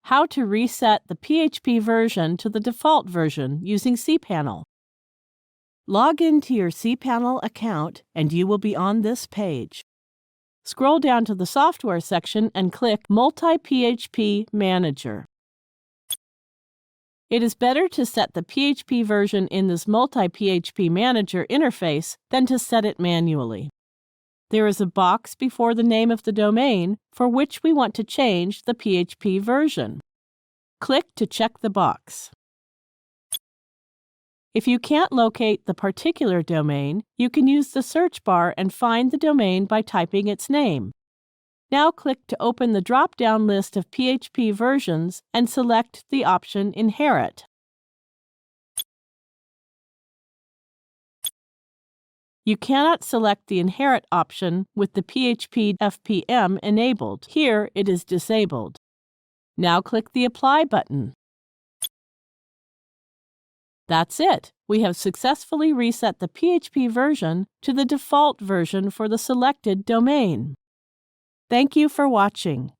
How to reset the PHP version to the default version using cPanel. Log into your cPanel account and you will be on this page. Scroll down to the Software section and click Multi-PHP Manager. It is better to set the PHP version in this Multi-PHP Manager interface than to set it manually. There is a box before the name of the domain for which we want to change the PHP version. Click to check the box. If you can't locate the particular domain, you can use the search bar and find the domain by typing its name. Now click to open the drop-down list of PHP versions and select the option Inherit. You cannot select the Inherit option with the PHP FPM enabled. Here it is disabled. Now click the Apply button. That's it. We have successfully reset the PHP version to the default version for the selected domain. Thank you for watching.